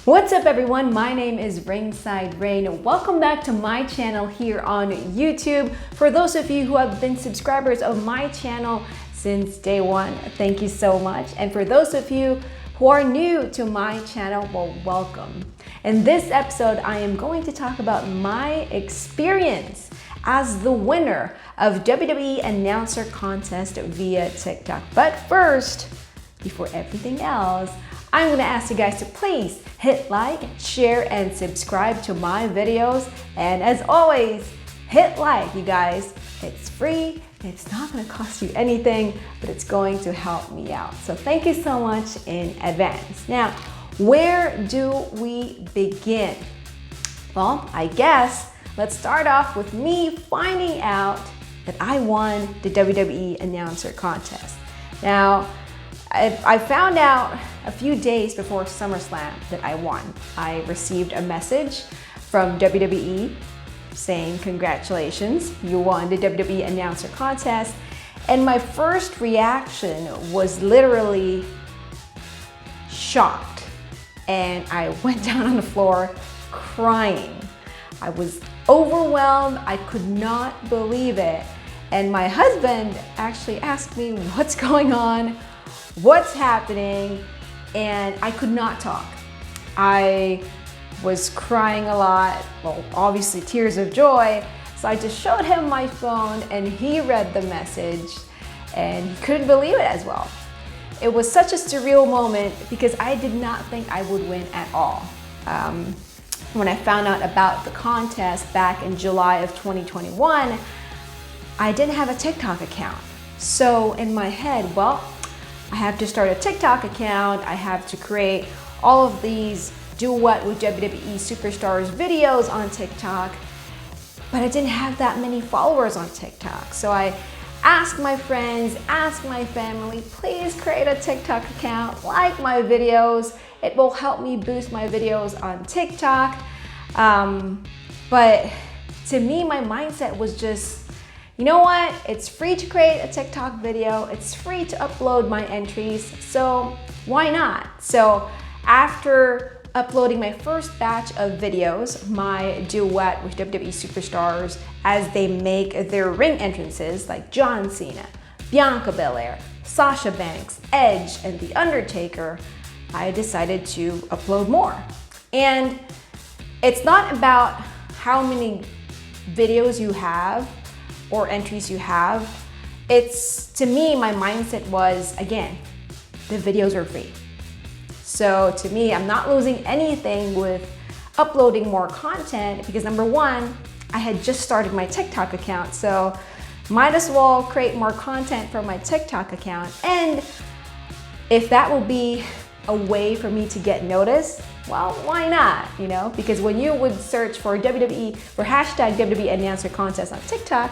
What's up everyone, my name is Raine. Welcome back to my channel here on YouTube. For those of you who have been subscribers of my channel since day one, thank you so much. And for those of you who are new to my channel, well, welcome. In this episode, I am going to talk about my experience as the winner of WWE Announcer Contest via TikTok. But first, before everything else, I'm gonna ask you guys to please hit like, share, and subscribe to my videos. And as always, hit like, you guys. It's free, it's not gonna cost you anything, but it's going to help me out. So thank you so much in advance. Now, where do we begin? Well, I guess let's start off with me finding out that I won the WWE Announcer Contest. Now, I found out a few days before SummerSlam that I won. I received a message from WWE saying, congratulations, you won the WWE Announcer Contest. And my first reaction was literally shocked. And I went down on the floor crying. I was overwhelmed. I could not believe it. And my husband actually asked me, what's going on? What's happening? And I could not talk. I was crying a lot, well, obviously tears of joy. So I just showed him my phone and he read the message and he couldn't believe it as well. It was such a surreal moment because I did not think I would win at all. When I found out about the contest back in July of 2021, I didn't have a TikTok account. So in my head, well, I have to start a TikTok account. I have to create all of these Do What with WWE Superstars videos on TikTok, but I didn't have that many followers on TikTok. So I asked my friends, asked my family, please create a TikTok account, like my videos. It will help me boost my videos on TikTok. But to me, my mindset was just, you know what? It's free to create a TikTok video. It's free to upload my entries. So why not? So after uploading my first batch of videos, my duet with WWE Superstars as they make their ring entrances like John Cena, Bianca Belair, Sasha Banks, Edge, and The Undertaker, I decided to upload more. And it's not about how many videos you have or entries you have. It's, to me, my mindset was, again, the videos are free. So to me, I'm not losing anything with uploading more content because number one, I had just started my TikTok account, so might as well create more content for my TikTok account. And if that will be a way for me to get noticed, well, why not, you know? Because when you would search for WWE, for hashtag WWE Announcer Contest on TikTok,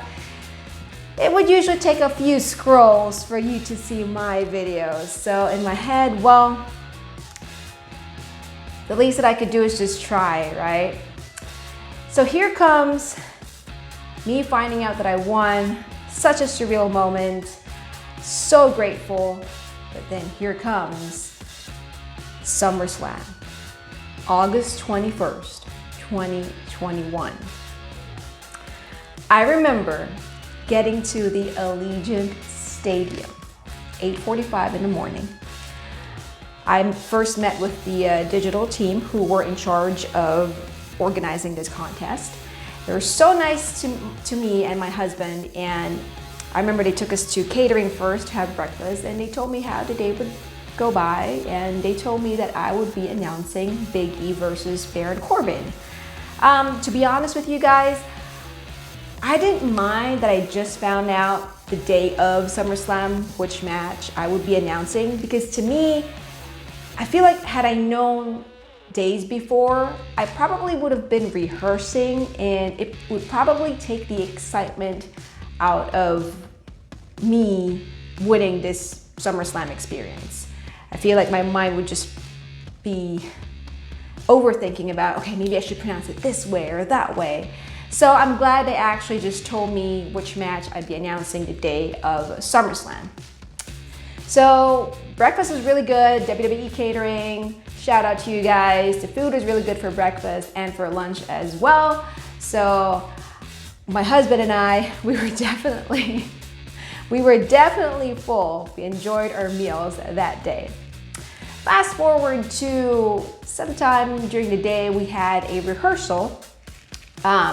it would usually take a few scrolls for you to see my videos. So in my head, well, the least that I could do is just try, right? So here comes me finding out that I won. Such a surreal moment, so grateful. But then here comes SummerSlam, August 21st, 2021. I remember getting to the Allegiant Stadium, 8:45 in the morning. I first met with the digital team who were in charge of organizing this contest. They were so nice to me and my husband, and I remember they took us to catering first to have breakfast, and they told me how the day would go by, and they told me that I would be announcing Big E versus Baron Corbin. To be honest with you guys, I didn't mind that I just found out the day of SummerSlam which match I would be announcing, because to me, I feel like had I known days before, I probably would have been rehearsing and it would probably take the excitement out of me winning this SummerSlam experience. I feel like my mind would just be overthinking about, okay, maybe I should pronounce it this way or that way. So I'm glad they actually just told me which match I'd be announcing the day of SummerSlam. So breakfast was really good, WWE catering, shout out to you guys. The food was really good for breakfast and for lunch as well. So my husband and I, we were definitely full. We enjoyed our meals that day. Fast forward to sometime during the day, we had a rehearsal.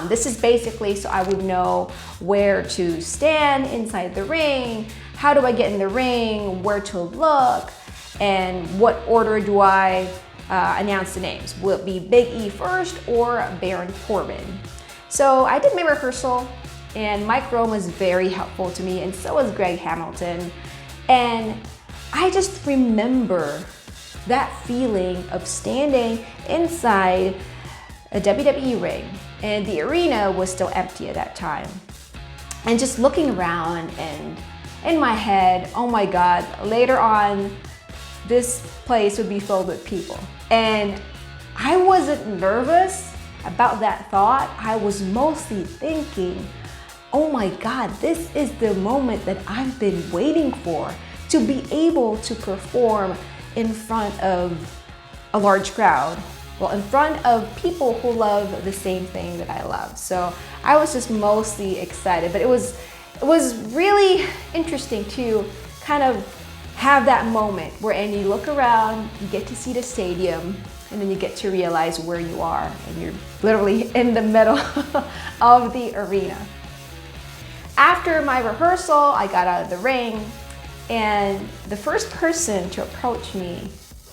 This is basically so I would know where to stand inside the ring, how do I get in the ring, where to look, and what order do I announce the names. Will it be Big E first or Baron Corbin? So I did my rehearsal, and Mike Rome was very helpful to me, and so was Greg Hamilton. And I just remember that feeling of standing inside a WWE ring, and the arena was still empty at that time. And just looking around, and in my head, oh my God, later on, this place would be filled with people. And I wasn't nervous about that thought. I was mostly thinking, oh my God, this is the moment that I've been waiting for, to be able to perform in front of a large crowd. Well, in front of people who love the same thing that I love. So I was just mostly excited, but it was really interesting to kind of have that moment where you look around, you get to see the stadium, and then you get to realize where you are, and you're literally in the middle of the arena. After my rehearsal, I got out of the ring, and the first person to approach me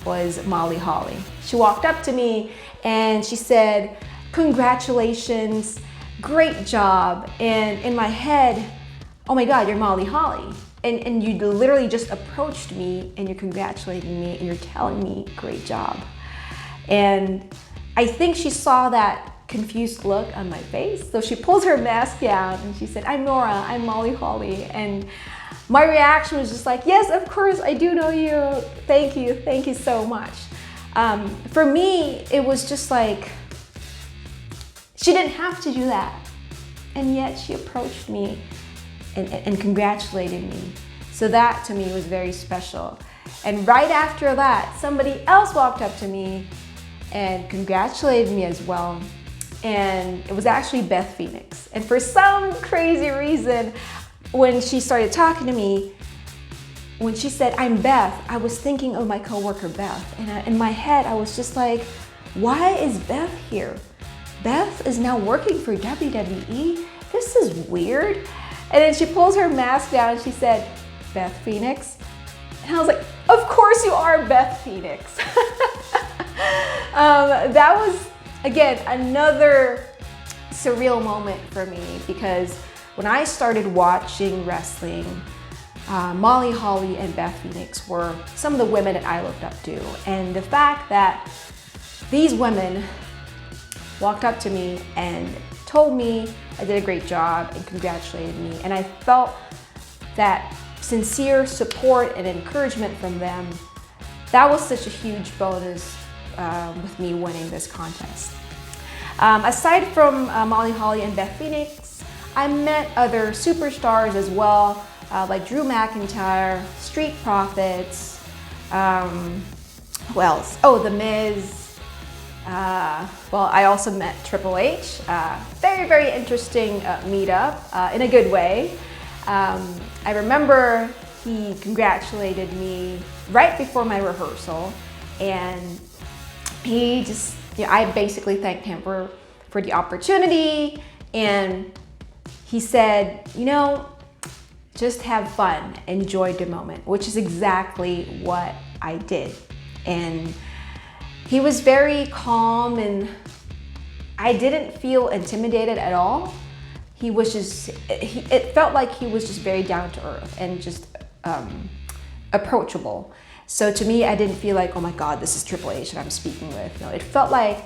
was Molly Holly. She walked up to me and she said, "Congratulations, great job." And in my head, oh my God, you're Molly Holly. And you literally just approached me and you're congratulating me and you're telling me, great job. And I think she saw that confused look on my face. So she pulls her mask down and she said, "I'm Nora, I'm Molly Holly." And my reaction was just like, yes, of course, I do know you. Thank you so much. For me, it was just like, she didn't have to do that. And yet she approached me and congratulated me. So that to me was very special. And right after that, somebody else walked up to me and congratulated me as well. And it was actually Beth Phoenix. And for some crazy reason, when she started talking to me, when she said, "I'm Beth," I was thinking of my coworker Beth. And in my head, I was just like, why is Beth here? Beth is now working for WWE? This is weird. And then she pulls her mask down and she said, "Beth Phoenix?" And I was like, of course you are Beth Phoenix. That was, again, another surreal moment for me, because when I started watching wrestling, Molly Holly and Beth Phoenix were some of the women that I looked up to. And the fact that these women walked up to me and told me I did a great job and congratulated me, and I felt that sincere support and encouragement from them, that was such a huge bonus with me winning this contest. Aside from Molly Holly and Beth Phoenix, I met other superstars as well, like Drew McIntyre, Street Profits, who else? Oh, The Miz. Well, I also met Triple H. Very, very interesting meetup in a good way. I remember he congratulated me right before my rehearsal, and he just, I basically thanked him for the opportunity, and he said, just have fun, enjoy the moment, which is exactly what I did. And he was very calm, and I didn't feel intimidated at all. He was just, it felt like he was just very down to earth and just approachable. So to me, I didn't feel like, oh my God, this is Triple H that I'm speaking with. No, it felt like,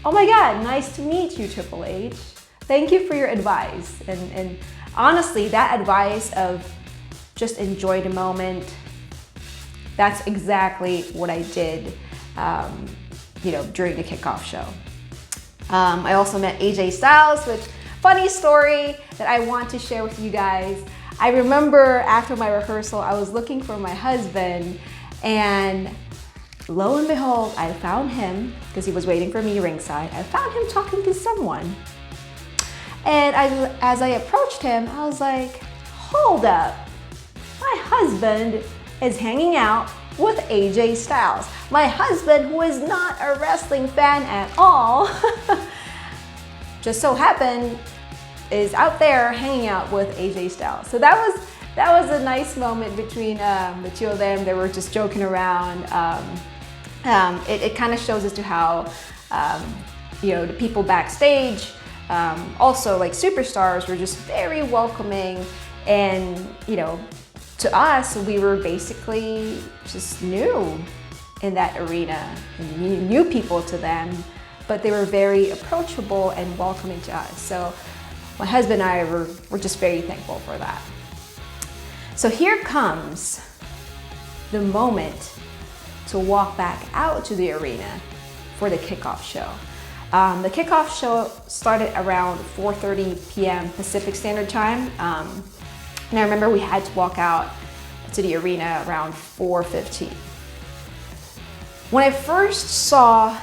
oh my God, nice to meet you, Triple H. Thank you for your advice. And honestly, that advice of just enjoy the moment, that's exactly what I did, during the Kickoff Show. I also met AJ Styles, which, funny story that I want to share with you guys. I remember after my rehearsal, I was looking for my husband, And lo and behold, I found him, because he was waiting for me ringside. I found him talking to someone. And as I approached him, I was like, hold up. My husband is hanging out with AJ Styles. My husband, who is not a wrestling fan at all, just so happened is out there hanging out with AJ Styles. So that was a nice moment between the two of them. They were just joking around. It kind of shows as to how the people backstage, also like Superstars, were just very welcoming, and to us, we were basically just new in that arena, and new people to them, but they were very approachable and welcoming to us. So my husband and I were just very thankful for that. So here comes the moment to walk back out to the arena for the kickoff show. The kickoff show started around 4:30 p.m. Pacific Standard Time. And I remember we had to walk out to the arena around 4:15. When I first saw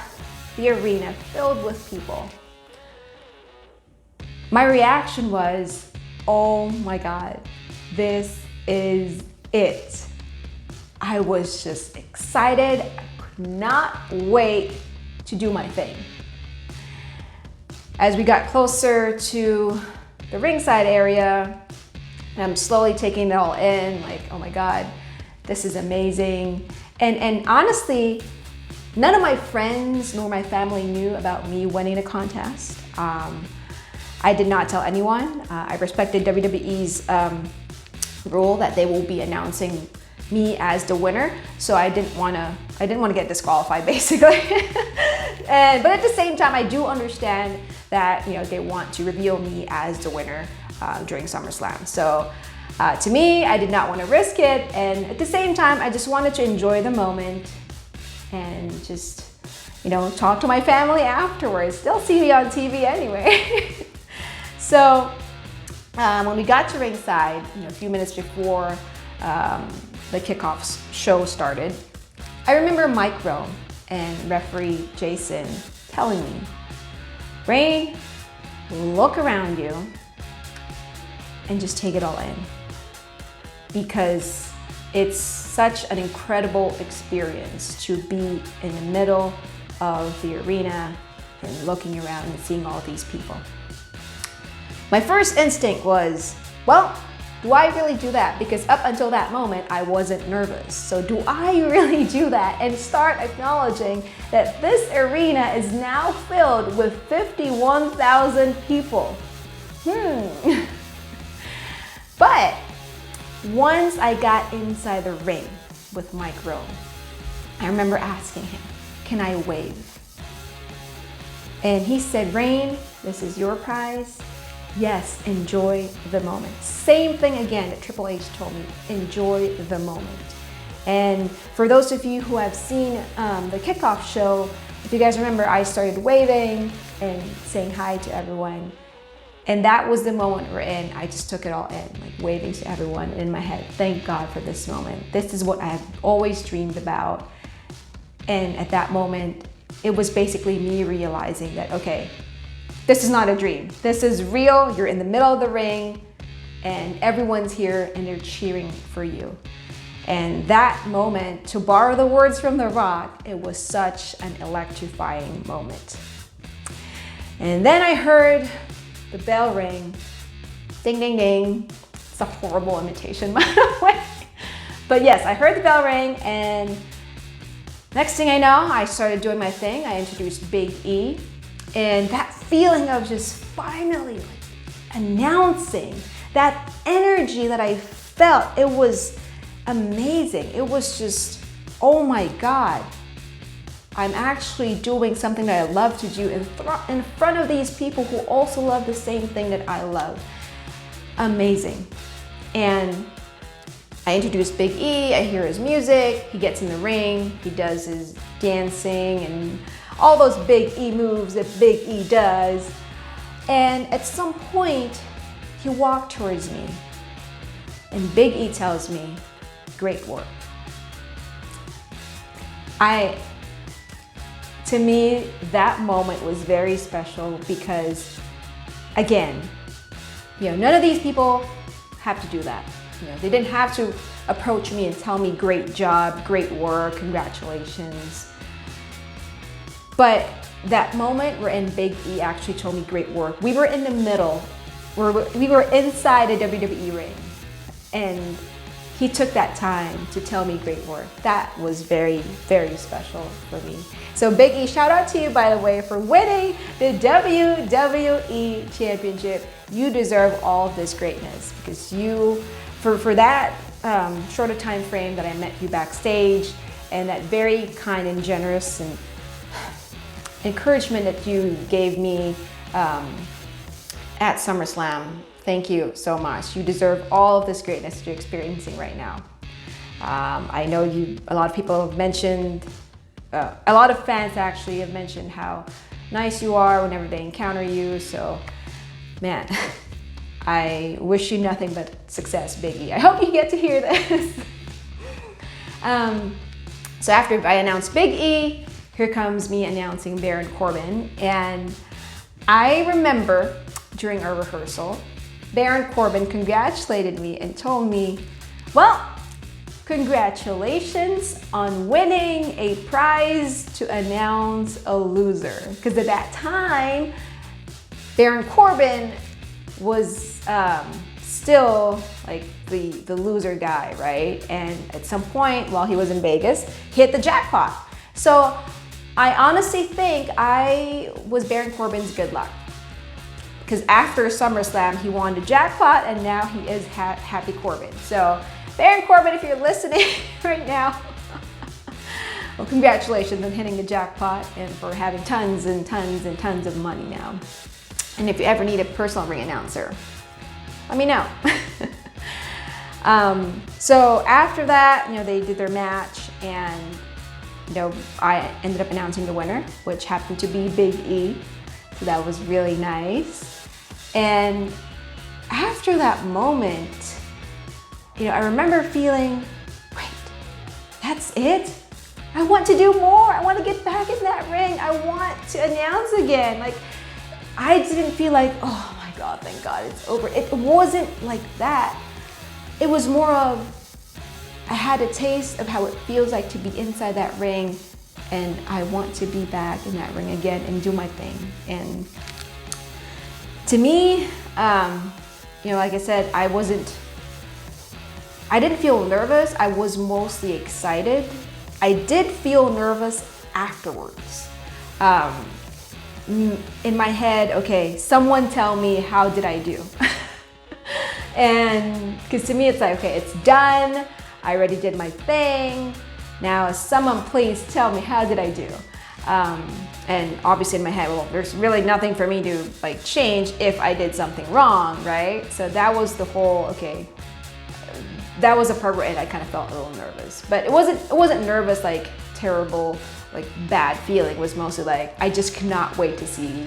the arena filled with people, my reaction was, oh my God, this is it. I was just excited. I could not wait to do my thing. As we got closer to the ringside area, I'm slowly taking it all in, like, oh my God, this is amazing. And honestly, none of my friends nor my family knew about me winning the contest. I did not tell anyone. I respected WWE's rule that they will be announcing me as the winner, so I didn't want to get disqualified, basically. But at the same time, I do understand that they want to reveal me as the winner during SummerSlam. So to me, I did not want to risk it, and at the same time, I just wanted to enjoy the moment and just talk to my family afterwards. They'll see me on TV anyway. So when we got to ringside, a few minutes before the kickoff show started, I remember Mike Rome and referee Jason telling me, Raine, look around you and just take it all in, because it's such an incredible experience to be in the middle of the arena and looking around and seeing all these people. My first instinct was, well, do I really do that? Because up until that moment, I wasn't nervous. So do I really do that and start acknowledging that this arena is now filled with 51,000 people? But once I got inside the ring with Mike Rome, I remember asking him, can I wave? And he said, Raine, this is your prize. Yes, enjoy the moment. Same thing again that Triple H told me, enjoy the moment. And for those of you who have seen the kickoff show, if you guys remember, I started waving and saying hi to everyone. And that was the moment we're in. I just took it all in, like waving to everyone in my head. Thank God for this moment. This is what I've always dreamed about. And at that moment, it was basically me realizing that, okay, this is not a dream. This is real. You're in the middle of the ring and everyone's here and they're cheering for you. And that moment, to borrow the words from The Rock, it was such an electrifying moment. And then I heard the bell ring. Ding, ding, ding. It's a horrible imitation, by the way. But yes, I heard the bell ring, and next thing I know, I started doing my thing. I introduced Big E. And that feeling of just finally announcing, that energy that I felt, it was amazing. It was just, oh my God, I'm actually doing something that I love to do in front of these people who also love the same thing that I love. Amazing. And I introduced Big E, I hear his music, he gets in the ring, he does his dancing and all those Big E moves that Big E does. And at some point, he walked towards me and Big E tells me, great work. To me, that moment was very special because, again, none of these people have to do that. They didn't have to approach me and tell me great job, great work, congratulations. But that moment wherein Big E actually told me great work, we were in the middle, we were inside a WWE ring, and he took that time to tell me great work. That was very, very special for me. So Big E, shout out to you, by the way, for winning the WWE Championship. You deserve all of this greatness because for that shorter time frame that I met you backstage and that very kind and generous and encouragement that you gave me at SummerSlam, thank you so much. You deserve all of this greatness that you're experiencing right now. I know a lot of people have mentioned, a lot of fans actually have mentioned how nice you are whenever they encounter you. So, man, I wish you nothing but success, Big E. I hope you get to hear this. So after I announced Big E, here comes me announcing Baron Corbin. And I remember during our rehearsal, Baron Corbin congratulated me and told me, well, congratulations on winning a prize to announce a loser. Because at that time, Baron Corbin was still like the loser guy, right? And at some point while he was in Vegas, he hit the jackpot. So I honestly think I was Baron Corbin's good luck. Because after SummerSlam, he won the jackpot and now he is Happy Corbin. So Baron Corbin, if you're listening right now, well, congratulations on hitting the jackpot and for having tons and tons and tons of money now. And if you ever need a personal ring announcer, let me know. So after that, they did their match and, I ended up announcing the winner, which happened to be Big E. So that was really nice. And after that moment, I remember feeling, wait, that's it? I want to do more. I want to get back in that ring. I want to announce again. Like, I didn't feel like, oh my God, thank God it's over. It wasn't like that. It was more of, I had a taste of how it feels like to be inside that ring, and I want to be back in that ring again and do my thing. And to me, like I said, I didn't feel nervous. I was mostly excited. I did feel nervous afterwards. In my head, okay, someone tell me, how did I do? And because to me, it's like, okay, it's done. I already did my thing. Now, someone please tell me, how did I do? And obviously in my head, well, there's really nothing for me to change if I did something wrong, right? So that was the whole, okay, that was a part where I kind of felt a little nervous. But it wasn't nervous, like terrible, like bad feeling. It was mostly like, I just could not wait to see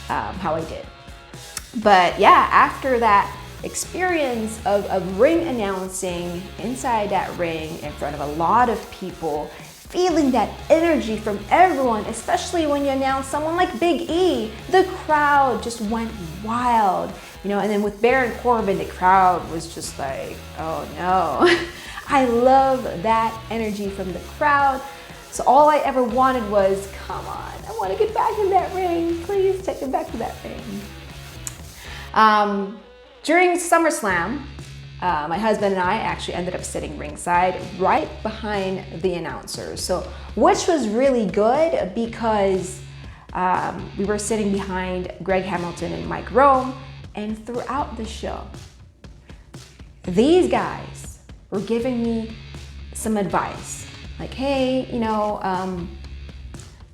how I did. But yeah, after that experience of ring announcing inside that ring in front of a lot of people, feeling that energy from everyone, especially when you announce someone like Big E, the crowd just went wild, and then with Baron Corbin, the crowd was just like, oh no. I love that energy from the crowd. So all I ever wanted was, come on, I want to get back in that ring. Please take me back to that ring. During SummerSlam, my husband and I actually ended up sitting ringside right behind the announcers. So, which was really good because we were sitting behind Greg Hamilton and Mike Rome, and throughout the show, these guys were giving me some advice. Like, hey,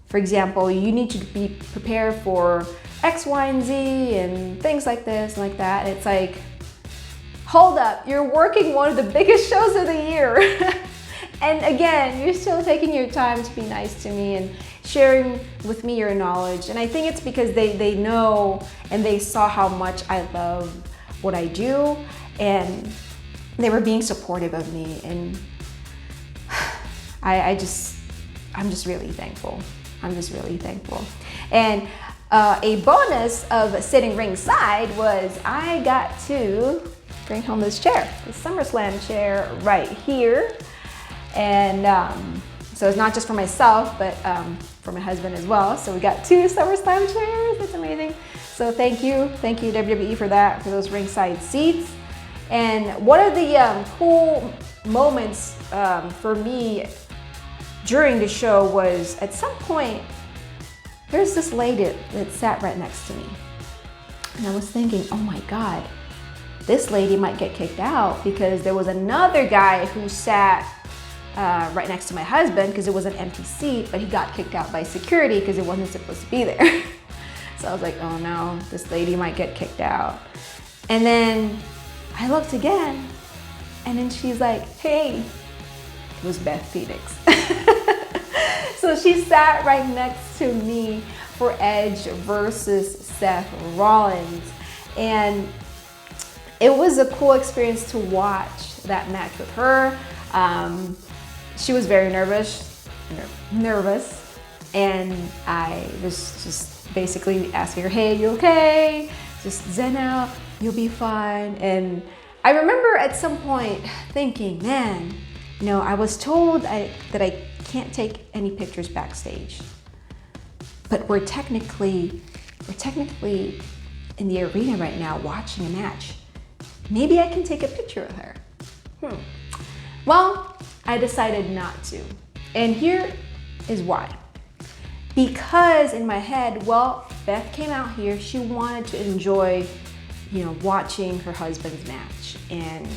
for example, you need to be prepared for X, Y, and Z and things like this and like that. And it's like, hold up, you're working one of the biggest shows of the year. And again, you're still taking your time to be nice to me and sharing with me your knowledge. And I think it's because they know and they saw how much I love what I do, and they were being supportive of me. And I just I'm just really thankful. I'm just really thankful. And a bonus of sitting ringside was I got to bring home this chair, the SummerSlam chair right here. And so it's not just for myself, but for my husband as well. So we got 2 SummerSlam chairs. That's amazing. So thank you WWE for that, for those ringside seats. And one of the cool moments for me during the show was at some point, there's this lady that sat right next to me. And I was thinking, oh my God, this lady might get kicked out, because there was another guy who sat right next to my husband because it was an empty seat, but he got kicked out by security because it wasn't supposed to be there. So I was like, oh no, this lady might get kicked out. And then I looked again, and then she's like, hey, it was Beth Phoenix. So she sat right next to me for Edge versus Seth Rollins. And it was a cool experience to watch that match with her. She was very nervous, and I was just basically asking her, hey, you okay? Just zen out, you'll be fine. And I remember at some point thinking, man, you know, I was told that I can't take any pictures backstage, but we're technically in the arena right now watching a match. Maybe I can take a picture of her. Well, I decided not to. And here is why. Because in my head, well, Beth came out here, she wanted to enjoy, you know, watching her husband's match. And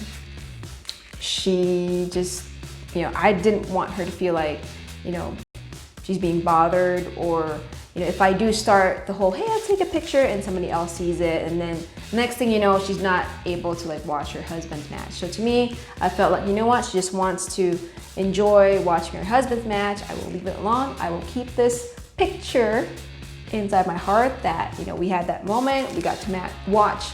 she just, you know, I didn't want her to feel like, you know, she's being bothered, or, you know, if I do start the whole, hey, I'll take a picture, and somebody else sees it, and then next thing you know, she's not able to like watch her husband's match. So to me, I felt like, you know what, she just wants to enjoy watching her husband's match. I will leave it alone. I will keep this picture inside my heart that, you know, we had that moment. We got to watch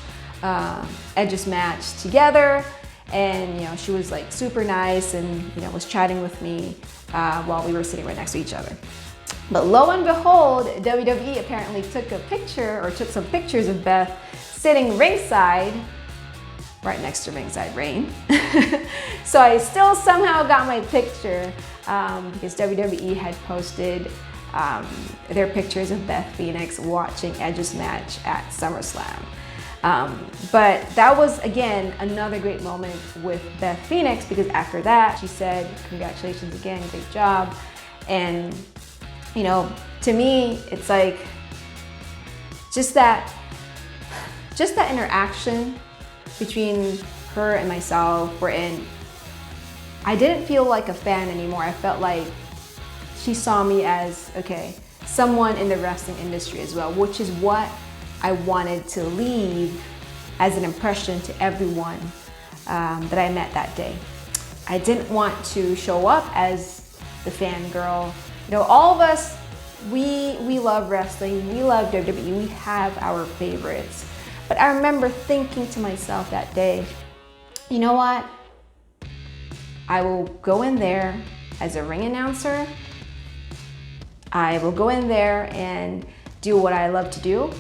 Edge's match together. And, you know, she was like super nice and, you know, was chatting with me while we were sitting right next to each other. But lo and behold, WWE apparently took a picture, or took some pictures of Beth sitting ringside, right next to ringside Raine. So I still somehow got my picture because WWE had posted their pictures of Beth Phoenix watching Edge's match at SummerSlam. But that was, again, another great moment with Beth Phoenix, because after that, she said, congratulations again, great job. And, you know, to me, it's like, just that interaction between her and myself, wherein I didn't feel like a fan anymore. I felt like she saw me as, okay, someone in the wrestling industry as well, which is what I wanted to leave as an impression to everyone that I met that day. I didn't want to show up as the fangirl. You know, all of us, we love wrestling, we love WWE, we have our favorites. But I remember thinking to myself that day, you know what? I will go in there as a ring announcer. I will go in there and do what I love to do.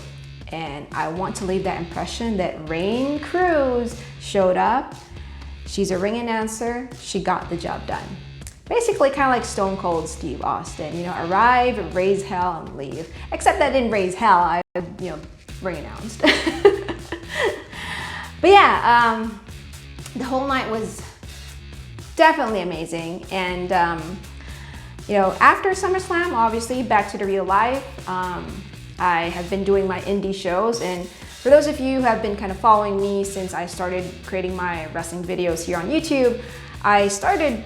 And I want to leave that impression that Raine Cruz showed up. She's a ring announcer. She got the job done. Basically kind of like Stone Cold Steve Austin, you know, arrive, raise hell, and leave. Except I didn't raise hell, I, you know, ring announced. But yeah, the whole night was definitely amazing. And, you know, after SummerSlam, obviously back to the real life. I have been doing my indie shows, and for those of you who have been kind of following me since I started creating my wrestling videos here on YouTube, I started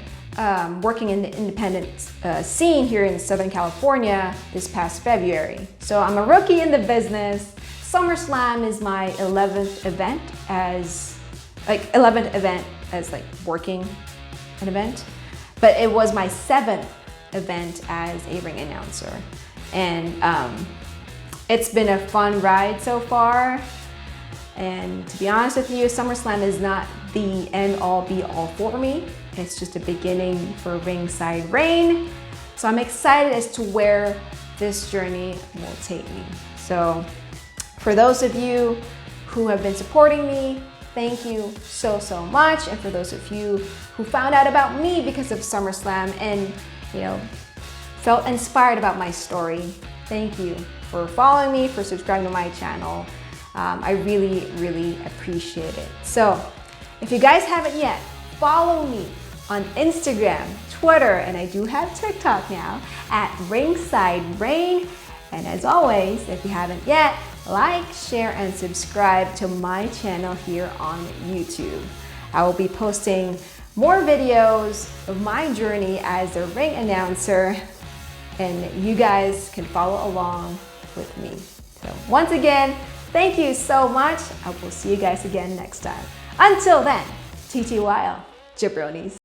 working in the independent scene here in Southern California this past February. So I'm a rookie in the business. SummerSlam is my 11th event as working an event, but it was my 7th event as a ring announcer. And it's been a fun ride so far, and to be honest with you, SummerSlam is not the end-all be-all for me. It's just a beginning for Ringside Raine. So I'm excited as to where this journey will take me. So for those of you who have been supporting me, thank you so much. And for those of you who found out about me because of SummerSlam and, you know, felt inspired about my story, thank you for following me, for subscribing to my channel. I really appreciate it. So if you guys haven't yet, follow me on Instagram, Twitter, and I do have TikTok now at Ringside Raine. And as always, if you haven't yet, like, share, and subscribe to my channel here on YouTube. I will be posting more videos of my journey as a ring announcer, and you guys can follow along with me. So once again, thank you so much. I will see you guys again next time. Until then, TTYL, jabronis.